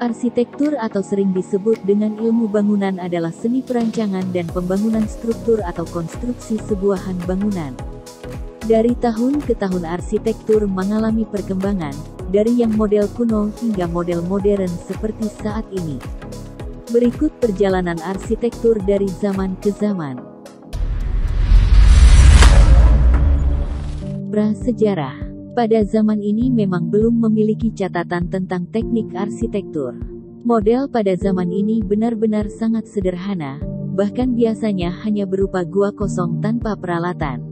Arsitektur atau sering disebut dengan ilmu bangunan adalah seni perancangan dan pembangunan struktur atau konstruksi sebuah bangunan. Dari tahun ke tahun arsitektur mengalami perkembangan, dari yang model kuno hingga model modern seperti saat ini. Berikut perjalanan arsitektur dari zaman ke zaman. Prasejarah. Pada zaman ini memang belum memiliki catatan tentang teknik arsitektur. Model pada zaman ini benar-benar sangat sederhana, bahkan biasanya hanya berupa gua kosong tanpa peralatan.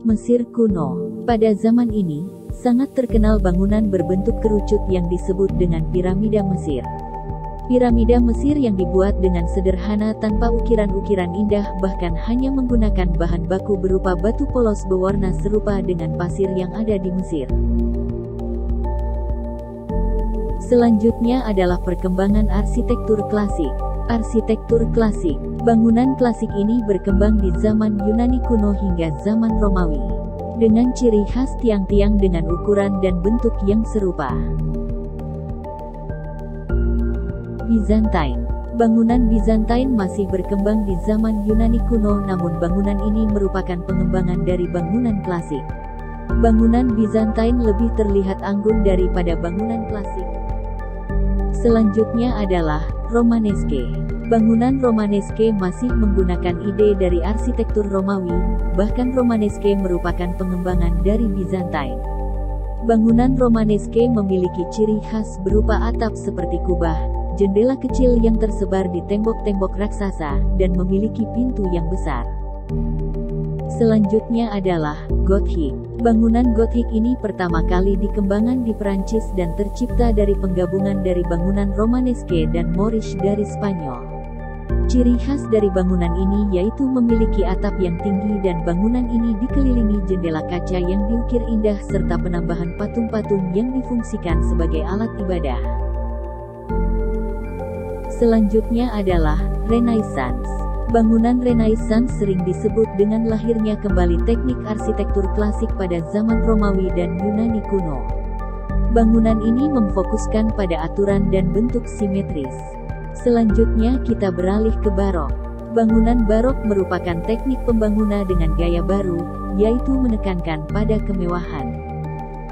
Mesir kuno. Pada zaman ini, sangat terkenal bangunan berbentuk kerucut yang disebut dengan piramida Mesir. Piramida Mesir yang dibuat dengan sederhana tanpa ukiran-ukiran indah, bahkan hanya menggunakan bahan baku berupa batu polos berwarna serupa dengan pasir yang ada di Mesir. Selanjutnya adalah perkembangan arsitektur klasik. Arsitektur klasik. Bangunan klasik ini berkembang di zaman Yunani kuno hingga zaman Romawi, dengan ciri khas tiang-tiang dengan ukuran dan bentuk yang serupa. Byzantine. Bangunan Byzantine masih berkembang di zaman Yunani kuno, namun bangunan ini merupakan pengembangan dari bangunan klasik. Bangunan Byzantine lebih terlihat anggun daripada bangunan klasik. Selanjutnya adalah Romanesque. Bangunan Romanesque masih menggunakan ide dari arsitektur Romawi, bahkan Romanesque merupakan pengembangan dari Byzantine. Bangunan Romanesque memiliki ciri khas berupa atap seperti kubah, jendela kecil yang tersebar di tembok-tembok raksasa, dan memiliki pintu yang besar. Selanjutnya adalah Gothic. Bangunan Gothic ini pertama kali dikembangkan di Perancis dan tercipta dari penggabungan dari bangunan Romanesque dan Moorish dari Spanyol. Ciri khas dari bangunan ini yaitu memiliki atap yang tinggi dan bangunan ini dikelilingi jendela kaca yang diukir indah serta penambahan patung-patung yang difungsikan sebagai alat ibadah. Selanjutnya adalah Renaissance. Bangunan Renaissance sering disebut dengan lahirnya kembali teknik arsitektur klasik pada zaman Romawi dan Yunani kuno. Bangunan ini memfokuskan pada aturan dan bentuk simetris. Selanjutnya kita beralih ke Barok. Bangunan Barok merupakan teknik pembangunan dengan gaya baru, yaitu menekankan pada kemewahan.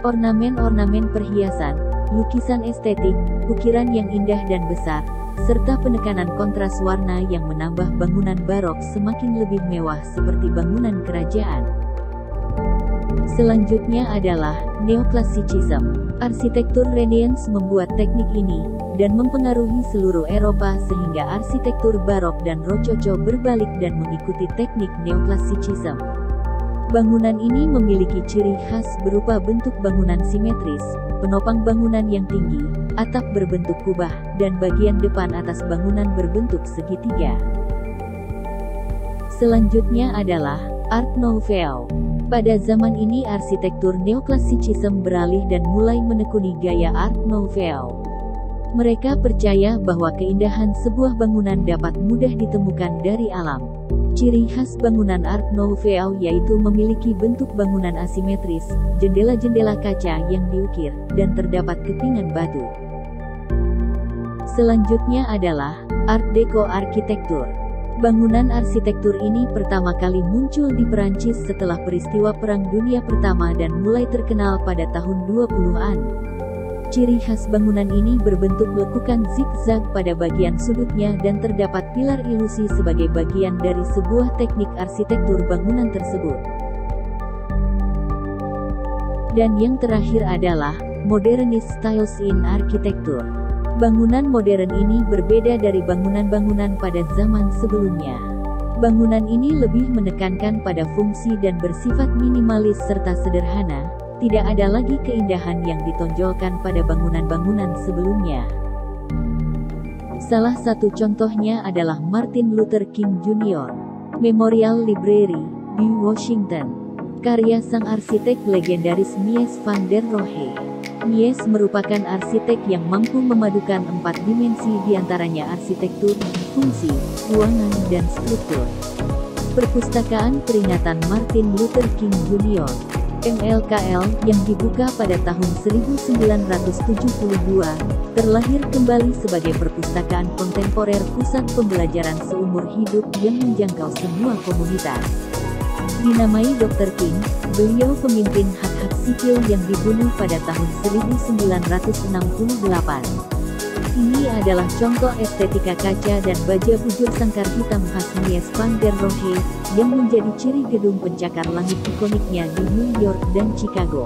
Ornamen-ornamen perhiasan, lukisan estetik, ukiran yang indah dan besar, serta penekanan kontras warna yang menambah bangunan barok semakin lebih mewah seperti bangunan kerajaan. Selanjutnya adalah Neoclassicism. Arsitektur Renaissance membuat teknik ini, dan mempengaruhi seluruh Eropa sehingga arsitektur barok dan rococo berbalik dan mengikuti teknik Neoclassicism. Bangunan ini memiliki ciri khas berupa bentuk bangunan simetris, penopang bangunan yang tinggi, atap berbentuk kubah, dan bagian depan atas bangunan berbentuk segitiga. Selanjutnya adalah Art Nouveau. Pada zaman ini arsitektur Neoclassicism beralih dan mulai menekuni gaya Art Nouveau. Mereka percaya bahwa keindahan sebuah bangunan dapat mudah ditemukan dari alam. Ciri khas bangunan Art Nouveau yaitu memiliki bentuk bangunan asimetris, jendela-jendela kaca yang diukir, dan terdapat kepingan batu. Selanjutnya adalah Art Deco arsitektur. Bangunan arsitektur ini pertama kali muncul di Perancis setelah peristiwa Perang Dunia Pertama dan mulai terkenal pada tahun 20-an. Ciri khas bangunan ini berbentuk lekukan zigzag pada bagian sudutnya dan terdapat pilar ilusi sebagai bagian dari sebuah teknik arsitektur bangunan tersebut. Dan yang terakhir adalah Modernist Styles in Architecture. Bangunan modern ini berbeda dari bangunan-bangunan pada zaman sebelumnya. Bangunan ini lebih menekankan pada fungsi dan bersifat minimalis serta sederhana. Tidak ada lagi keindahan yang ditonjolkan pada bangunan-bangunan sebelumnya. Salah satu contohnya adalah Martin Luther King Jr. Memorial Library di Washington, karya sang arsitek legendaris Mies van der Rohe. Mies merupakan arsitek yang mampu memadukan 4 dimensi diantaranya arsitektur, fungsi, ruangan, dan struktur. Perpustakaan Peringatan Martin Luther King Jr. MLKL yang dibuka pada tahun 1972, terlahir kembali sebagai perpustakaan kontemporer pusat pembelajaran seumur hidup yang menjangkau semua komunitas. Dinamai Dr. King, beliau pemimpin hak-hak sipil yang dibunuh pada tahun 1968. Ini adalah contoh estetika kaca dan baja bujur sangkar hitam khas Mies van der Rohe, yang menjadi ciri gedung pencakar langit ikoniknya di New York dan Chicago.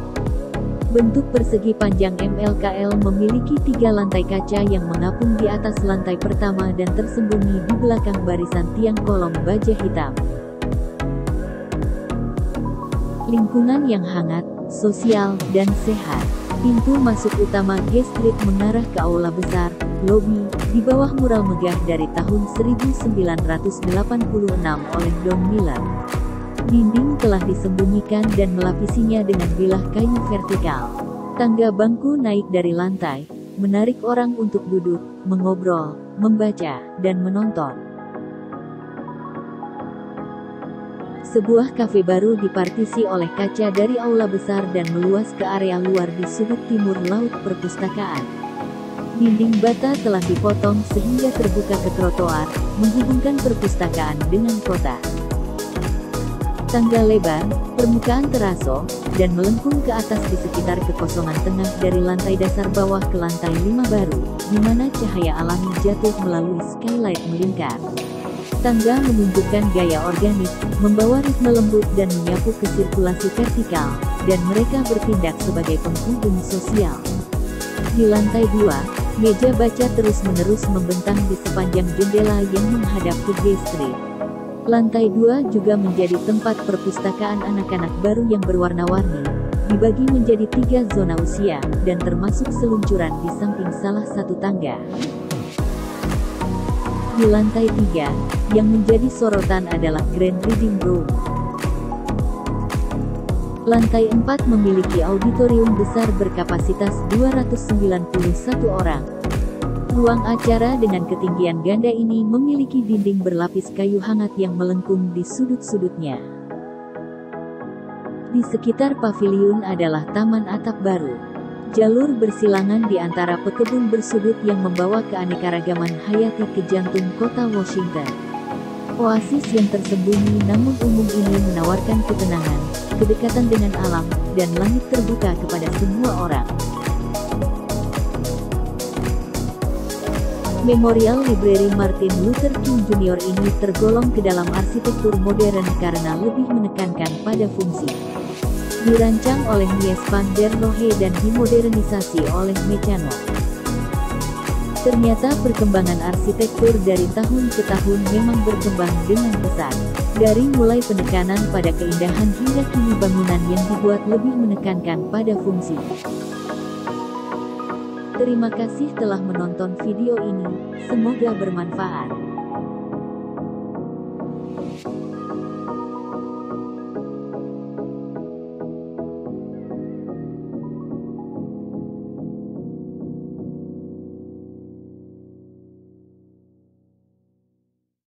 Bentuk persegi panjang MLKL memiliki 3 lantai kaca yang mengapung di atas lantai pertama dan tersembunyi di belakang barisan tiang kolom baja hitam. Lingkungan yang hangat, sosial, dan sehat. Pintu masuk utama G Street mengarah ke aula besar, lobi, di bawah mural megah dari tahun 1986 oleh Don Miller. Dinding telah disembunyikan dan melapisinya dengan bilah kayu vertikal. Tangga bangku naik dari lantai, menarik orang untuk duduk, mengobrol, membaca, dan menonton. Sebuah kafe baru dipartisi oleh kaca dari aula besar dan meluas ke area luar di sudut timur laut perpustakaan. Dinding bata telah dipotong sehingga terbuka ke trotoar, menghubungkan perpustakaan dengan kota. Tangga lebar, permukaan teraso, dan melengkung ke atas di sekitar kekosongan tengah dari lantai dasar bawah ke lantai 5 baru, di mana cahaya alami jatuh melalui skylight melingkar. Tangga menunjukkan gaya organik, membawa ritme lembut dan menyapu ke sirkulasi vertikal, dan mereka bertindak sebagai penghubung sosial. Di lantai 2, meja baca terus-menerus membentang di sepanjang jendela yang menghadap ke G Street. Lantai 2 juga menjadi tempat perpustakaan anak-anak baru yang berwarna-warni, dibagi menjadi 3 zona usia, dan termasuk seluncuran di samping salah satu tangga. Di lantai 3, yang menjadi sorotan adalah Grand Reading Room. Lantai 4 memiliki auditorium besar berkapasitas 291 orang. Ruang acara dengan ketinggian ganda ini memiliki dinding berlapis kayu hangat yang melengkung di sudut-sudutnya. Di sekitar paviliun adalah taman atap baru. Jalur bersilangan di antara pekebun bersudut yang membawa keanekaragaman hayati ke jantung kota Washington. Oasis yang tersembunyi namun umum ini menawarkan ketenangan, kedekatan dengan alam, dan langit terbuka kepada semua orang. Memorial Library Martin Luther King Jr. ini tergolong ke dalam arsitektur modern karena lebih menekankan pada fungsi. Dirancang oleh Mies van der Rohe dan dimodernisasi oleh Mecanoo. Ternyata perkembangan arsitektur dari tahun ke tahun memang berkembang dengan pesat. Dari mulai penekanan pada keindahan hingga kini bangunan yang dibuat lebih menekankan pada fungsi. Terima kasih telah menonton video ini, semoga bermanfaat.